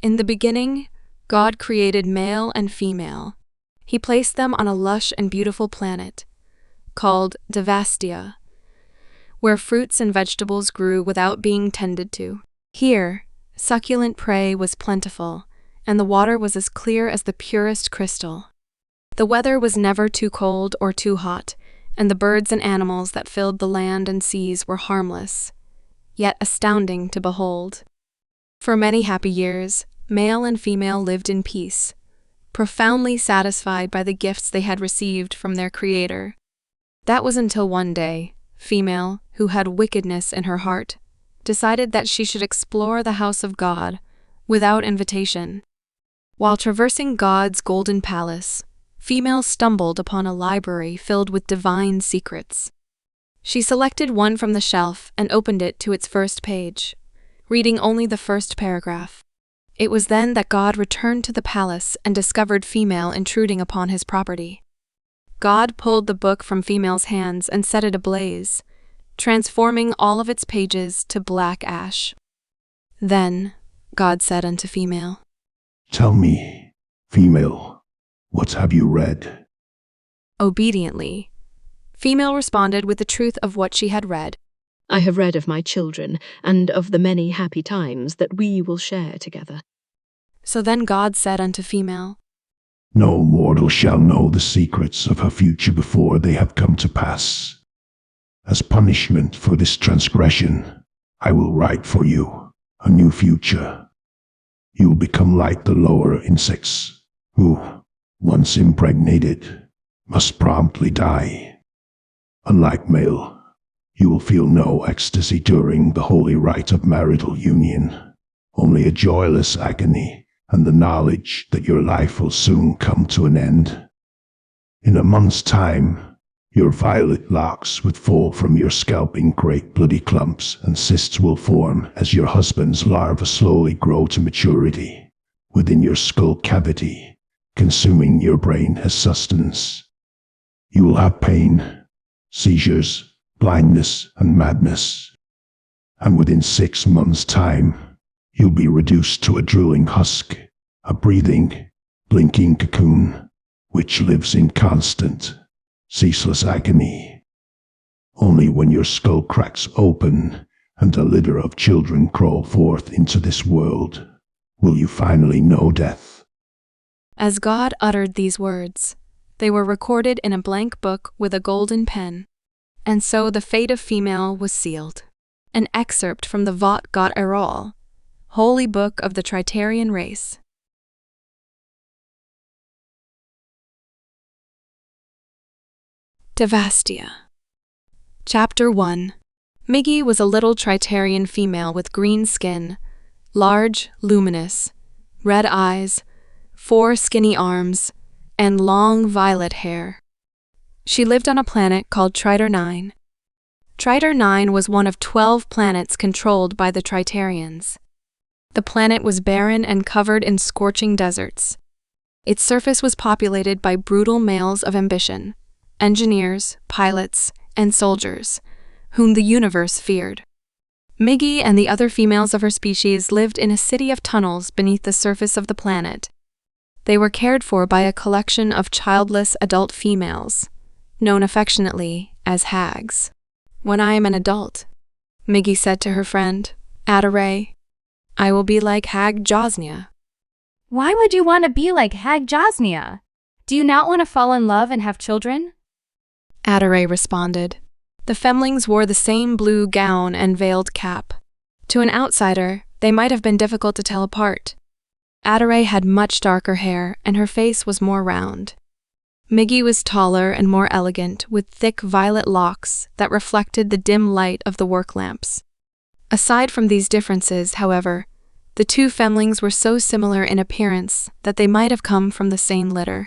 In the beginning, God created male and female. He placed them on a lush and beautiful planet called Devastia, where fruits and vegetables grew without being tended to. Here, succulent prey was plentiful, and the water was as clear as the purest crystal. The weather was never too cold or too hot, and the birds and animals that filled the land and seas were harmless, yet astounding to behold. For many happy years, male and female lived in peace, profoundly satisfied by the gifts they had received from their Creator. That was until one day, female, who had wickedness in her heart, decided that she should explore the house of God without invitation. While traversing God's golden palace, female stumbled upon a library filled with divine secrets. She selected one from the shelf and opened it to its first page, reading only the first paragraph. It was then that God returned to the palace and discovered female intruding upon his property. God pulled the book from female's hands and set it ablaze, transforming all of its pages to black ash. Then God said unto female, "Tell me, female, what have you read?" Obediently, female responded with the truth of what she had read. "I have read of my children, and of the many happy times that we will share together." So then God said unto female, "No mortal shall know the secrets of her future before they have come to pass. As punishment for this transgression, I will write for you a new future. You will become like the lower insects, who, once impregnated, must promptly die. Unlike male, you will feel no ecstasy during the holy rite of marital union, only a joyless agony and the knowledge that your life will soon come to an end. In a month's time, your violet locks would fall from your scalp in great bloody clumps, and cysts will form as your husband's larvae slowly grow to maturity within your skull cavity, consuming your brain as sustenance. You will have pain, seizures, blindness, and madness. And within 6 months' time, you'll be reduced to a drooling husk, a breathing, blinking cocoon, which lives in constant, ceaseless agony. Only when your skull cracks open and a litter of children crawl forth into this world will you finally know death." As God uttered these words, they were recorded in a blank book with a golden pen, and so the fate of female was sealed. An excerpt from the Vot Got Erol, Holy Book of the Tritarian Race. Devastia. Chapter 1. Miggie was a little Tritarian female with green skin, large, luminous, red eyes, 4 skinny arms, and long violet hair. She lived on a planet called Tritor 9. Tritor 9 was one of 12 planets controlled by the Tritarians. The planet was barren and covered in scorching deserts. Its surface was populated by brutal males of ambition, engineers, pilots, and soldiers, whom the universe feared. Miggie and the other females of her species lived in a city of tunnels beneath the surface of the planet. They were cared for by a collection of childless adult females, known affectionately as hags. "When I am an adult," Miggie said to her friend, Adaray, "I will be like Hag Josnia." "Why would you want to be like Hag Josnia? Do you not want to fall in love and have children?" Adaray responded. The femlings wore the same blue gown and veiled cap. To an outsider, they might have been difficult to tell apart. Adaray had much darker hair, and her face was more round. Miggie was taller and more elegant, with thick violet locks that reflected the dim light of the work lamps. Aside from these differences, however, the two femlings were so similar in appearance that they might have come from the same litter.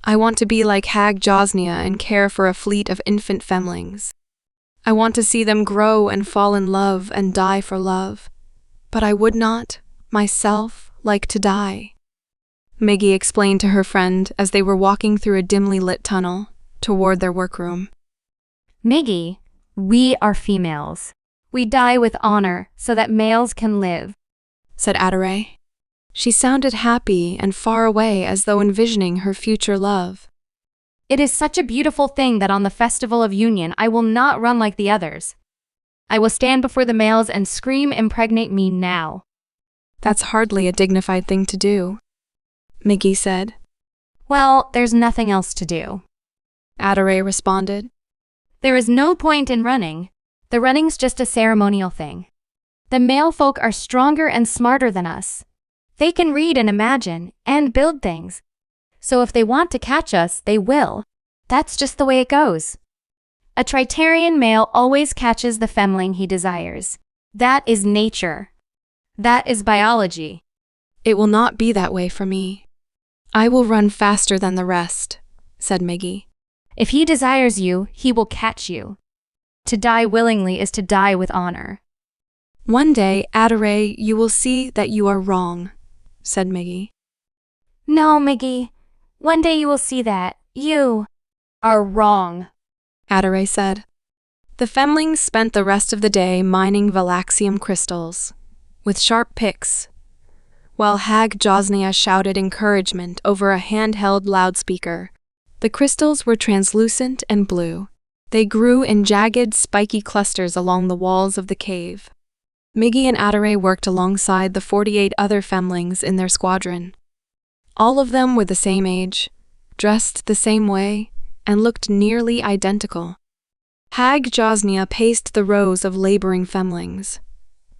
"I want to be like Hag Josnia and care for a fleet of infant femlings. I want to see them grow and fall in love and die for love. But I would not, myself, like to die," Miggie explained to her friend as they were walking through a dimly lit tunnel toward their workroom. "Miggie, we are females. We die with honor so that males can live," said Adaray. She sounded happy and far away, as though envisioning her future love. It is such a beautiful thing that on the Festival of Union I will not run like the others. I will stand before the males and scream, "Impregnate me now." That's hardly a dignified thing to do, Miggie said. Well, there's nothing else to do, Adaray responded. There is no point in running. The running's just a ceremonial thing. The male folk are stronger and smarter than us. They can read and imagine and build things. So if they want to catch us, they will. That's just the way it goes. A tritarian male always catches the femling he desires. That is nature. That is biology. It will not be that way for me. I will run faster than the rest, said Miggie. If he desires you, he will catch you. To die willingly is to die with honor. One day, Adaray, you will see that you are wrong, said Miggie. No, Miggie. One day you will see that you are wrong, Adaray said. The femlings spent the rest of the day mining Valaxium crystals with sharp picks, while Hag Josnia shouted encouragement over a handheld loudspeaker. The crystals were translucent and blue. They grew in jagged, spiky clusters along the walls of the cave. Miggie and Adaray worked alongside the 48 other femlings in their squadron. All of them were the same age, dressed the same way, and looked nearly identical. Hag Josnia paced the rows of laboring femlings,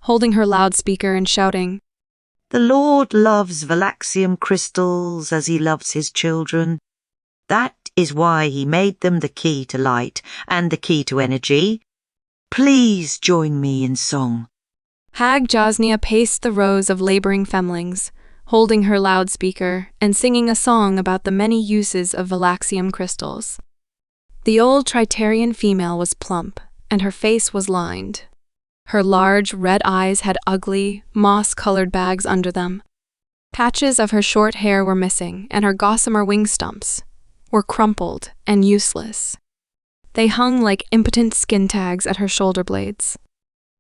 holding her loudspeaker and shouting, "The Lord loves Valaxium crystals as he loves his children. That is why he made them the key to light and the key to energy. Please join me in song." Hag Josnia paced the rows of laboring femlings, holding her loudspeaker and singing a song about the many uses of Valaxium crystals. The old Tritarian female was plump, and her face was lined. Her large red eyes had ugly, moss-colored bags under them. Patches of her short hair were missing, and her gossamer wing stumps were crumpled and useless. They hung like impotent skin tags at her shoulder blades.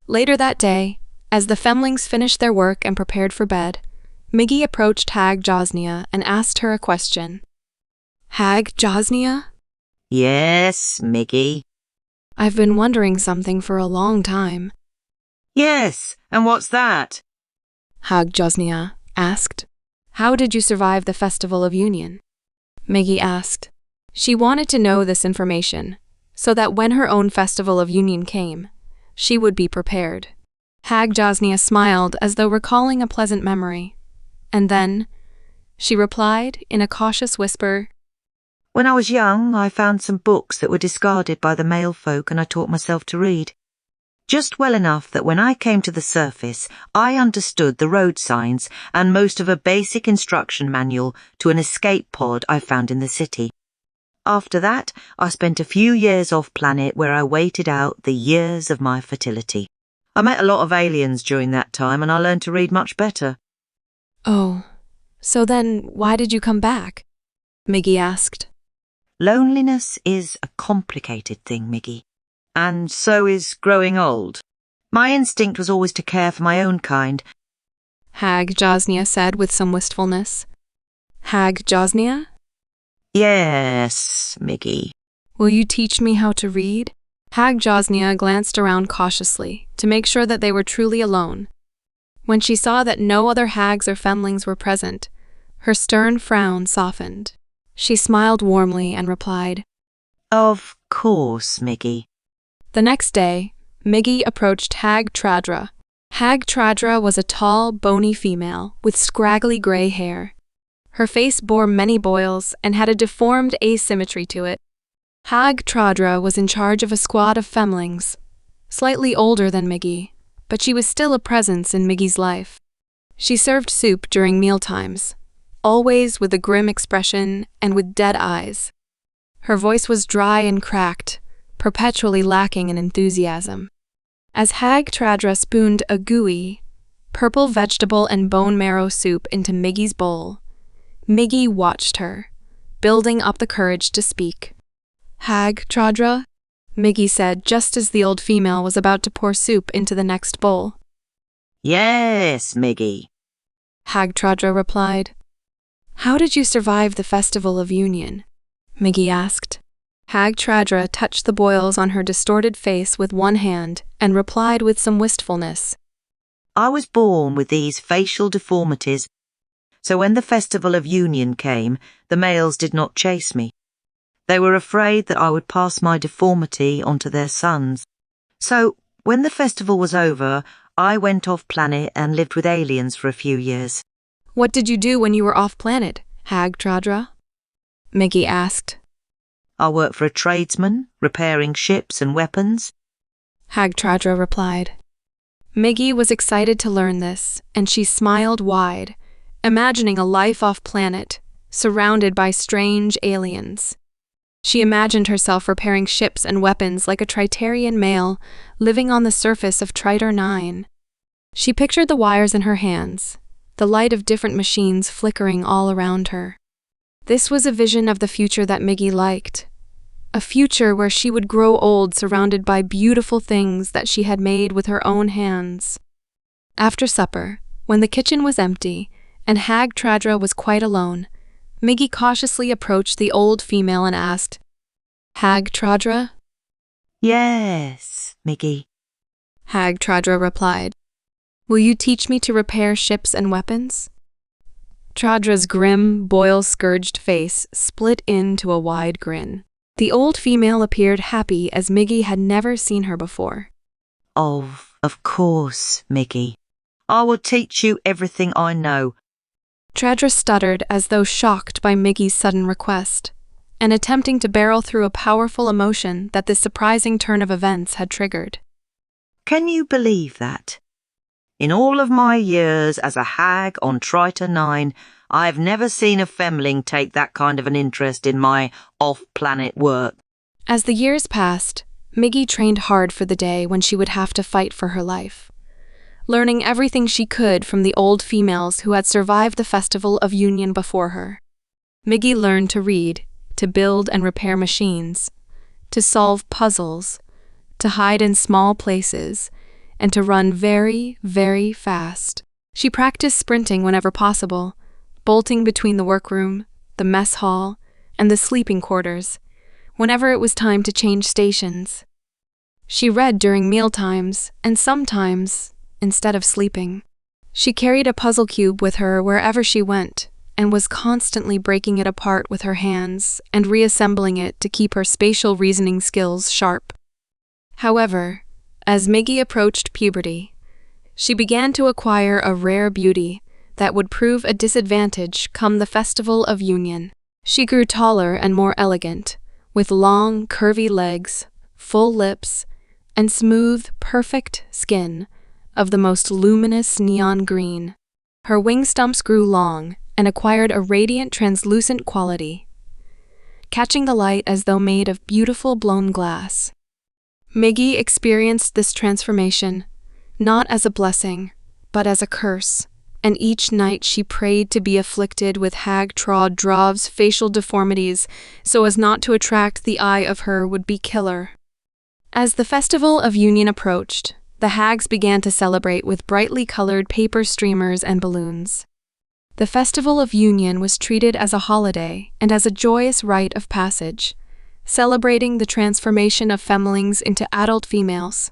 Later that day, as the femlings finished their work and prepared for bed, Miggie approached Hag Josnia and asked her a question. Hag Josnia? Yes, Miggie. I've been wondering something for a long time. Yes, and what's that? Hag Josnia asked. How did you survive the Festival of Union? Miggie asked. She wanted to know this information, so that when her own Festival of Union came, she would be prepared. Hag Josnia smiled as though recalling a pleasant memory. And then, she replied in a cautious whisper, When I was young, I found some books that were discarded by the male folk and I taught myself to read. Just well enough that when I came to the surface, I understood the road signs and most of a basic instruction manual to an escape pod I found in the city. After that, I spent a few years off-planet where I waited out the years of my fertility. I met a lot of aliens during that time and I learned to read much better. Oh, so then why did you come back? Miggie asked. Loneliness is a complicated thing, Miggie. And so is growing old. My instinct was always to care for my own kind. Hag Josnia said with some wistfulness. Hag Josnia? Yes, Miggie. Will you teach me how to read? Hag Josnia glanced around cautiously to make sure that they were truly alone. When she saw that no other hags or femlings were present, her stern frown softened. She smiled warmly and replied, Of course, Miggie. The next day, Miggie approached Hag Tradra. Hag Tradra was a tall, bony female with scraggly gray hair. Her face bore many boils and had a deformed asymmetry to it. Hag Tradra was in charge of a squad of femlings, slightly older than Miggie, but she was still a presence in Miggie's life. She served soup during mealtimes, always with a grim expression and with dead eyes. Her voice was dry and cracked, perpetually lacking in enthusiasm. As Hag Tradra spooned a gooey, purple vegetable and bone marrow soup into Miggie's bowl, Miggie watched her, building up the courage to speak. Hag Tradra, Miggie said just as the old female was about to pour soup into the next bowl. Yes, Miggie. Hagtradra replied. How did you survive the Festival of Union? Miggie asked. Hagtradra touched the boils on her distorted face with one hand and replied with some wistfulness. I was born with these facial deformities, so when the Festival of Union came, the males did not chase me. They were afraid that I would pass my deformity onto their sons. So, when the festival was over, I went off-planet and lived with aliens for a few years. What did you do when you were off-planet, Hagtradra? Miggie asked. I worked for a tradesman, repairing ships and weapons. Hagtradra replied. Miggie was excited to learn this, and she smiled wide, imagining a life off-planet, surrounded by strange aliens. She imagined herself repairing ships and weapons like a Tritarian male living on the surface of Tritor 9. She pictured the wires in her hands, the light of different machines flickering all around her. This was a vision of the future that Miggie liked, a future where she would grow old surrounded by beautiful things that she had made with her own hands. After supper, when the kitchen was empty and Hagtradra was quite alone, Miggie cautiously approached the old female and asked, Hagtradra? Yes, Miggie. Hagtradra replied. Will you teach me to repair ships and weapons? Tradra's grim, boil-scourged face split into a wide grin. The old female appeared happy as Miggie had never seen her before. Of course, Miggie. I will teach you everything I know. Tradra stuttered as though shocked by Miggie's sudden request, and attempting to barrel through a powerful emotion that this surprising turn of events had triggered. Can you believe that? In all of my years as a hag on Tritor 9, I have never seen a femling take that kind of an interest in my off-planet work. As the years passed, Miggie trained hard for the day when she would have to fight for her life, learning everything she could from the old females who had survived the Festival of Union before her. Miggie learned to read, to build and repair machines, to solve puzzles, to hide in small places, and to run very, very fast. She practiced sprinting whenever possible, bolting between the workroom, the mess hall, and the sleeping quarters, whenever it was time to change stations. She read during mealtimes, and sometimes, instead of sleeping. She carried a puzzle cube with her wherever she went, and was constantly breaking it apart with her hands and reassembling it to keep her spatial reasoning skills sharp. However, as Miggie approached puberty, she began to acquire a rare beauty that would prove a disadvantage come the Festival of Union. She grew taller and more elegant, with long, curvy legs, full lips, and smooth, perfect skin of the most luminous neon green. Her wing stumps grew long and acquired a radiant, translucent quality, catching the light as though made of beautiful blown glass. Miggie experienced this transformation, not as a blessing, but as a curse, and each night she prayed to be afflicted with Hagtradra's facial deformities so as not to attract the eye of her would-be killer. As the Festival of Union approached, the hags began to celebrate with brightly colored paper streamers and balloons. The Festival of Union was treated as a holiday and as a joyous rite of passage, celebrating the transformation of femlings into adult females.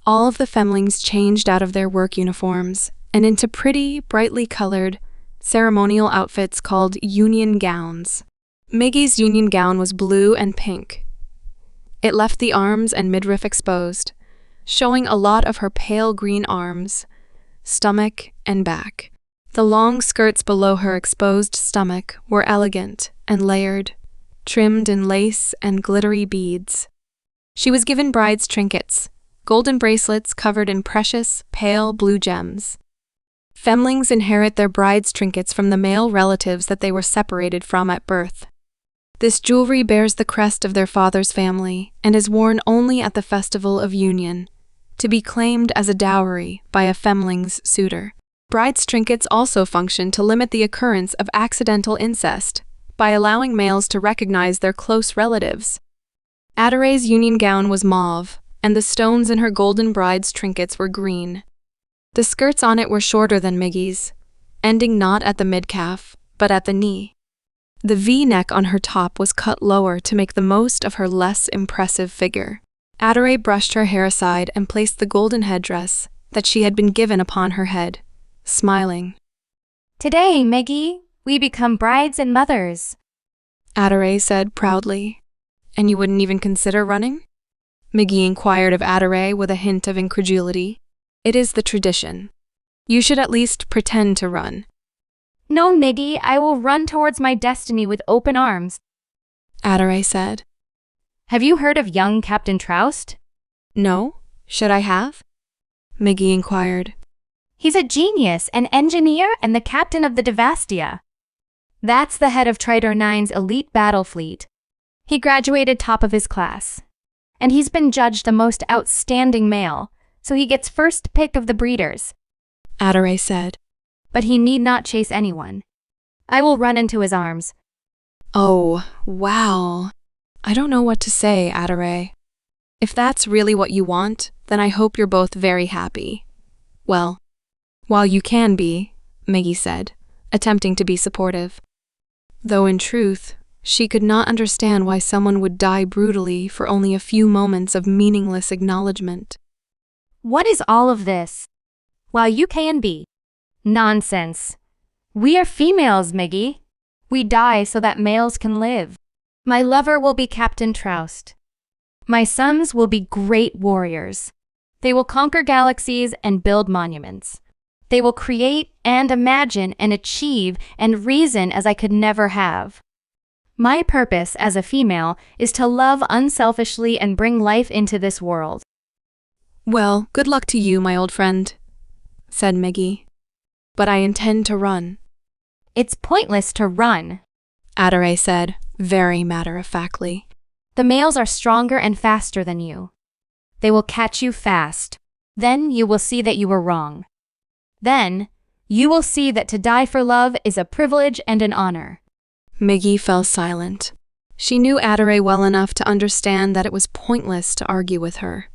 All of the femlings changed out of their work uniforms and into pretty, brightly colored, ceremonial outfits called union gowns. Miggie's union gown was blue and pink. It left the arms and midriff exposed, showing a lot of her pale green arms, stomach, and back. The long skirts below her exposed stomach were elegant and layered, trimmed in lace and glittery beads. She was given bride's trinkets, golden bracelets covered in precious, pale blue gems. Femlings inherit their bride's trinkets from the male relatives that they were separated from at birth. This jewelry bears the crest of their father's family and is worn only at the Festival of Union, to be claimed as a dowry by a femling's suitor. Bride's trinkets also function to limit the occurrence of accidental incest by allowing males to recognize their close relatives. Adaray's union gown was mauve, and the stones in her golden bride's trinkets were green. The skirts on it were shorter than Miggie's, ending not at the mid-calf, but at the knee. The V-neck on her top was cut lower to make the most of her less impressive figure. Adaray brushed her hair aside and placed the golden headdress that she had been given upon her head, smiling. Today, Miggie, we become brides and mothers. Adaray said proudly. And you wouldn't even consider running? Miggie inquired of Adaray with a hint of incredulity. It is the tradition. You should at least pretend to run. No, Miggie, I will run towards my destiny with open arms. Adaray said. Have you heard of young Captain Troust? No, should I have? Miggie inquired. He's a genius, an engineer, and the captain of the Devastia. That's the head of Trader 9's elite battle fleet. He graduated top of his class. And he's been judged the most outstanding male, so he gets first pick of the breeders. Adaray said. But he need not chase anyone. I will run into his arms. Oh, wow. I don't know what to say, Adaray. If that's really what you want, then I hope you're both very happy. Well, while you can be, Miggie said, attempting to be supportive. Though in truth, she could not understand why someone would die brutally for only a few moments of meaningless acknowledgement. What is all of this? While you can be. Nonsense. We are females, Miggie. We die so that males can live. My lover will be Captain Troust. My sons will be great warriors. They will conquer galaxies and build monuments. They will create and imagine and achieve and reason as I could never have. My purpose as a female is to love unselfishly and bring life into this world. Well, good luck to you, my old friend, said Miggie. But I intend to run. It's pointless to run, Adaray said, very matter-of-factly. The males are stronger and faster than you. They will catch you fast. Then you will see that you were wrong. Then you will see that to die for love is a privilege and an honor. Miggie fell silent. She knew Adaray well enough to understand that it was pointless to argue with her.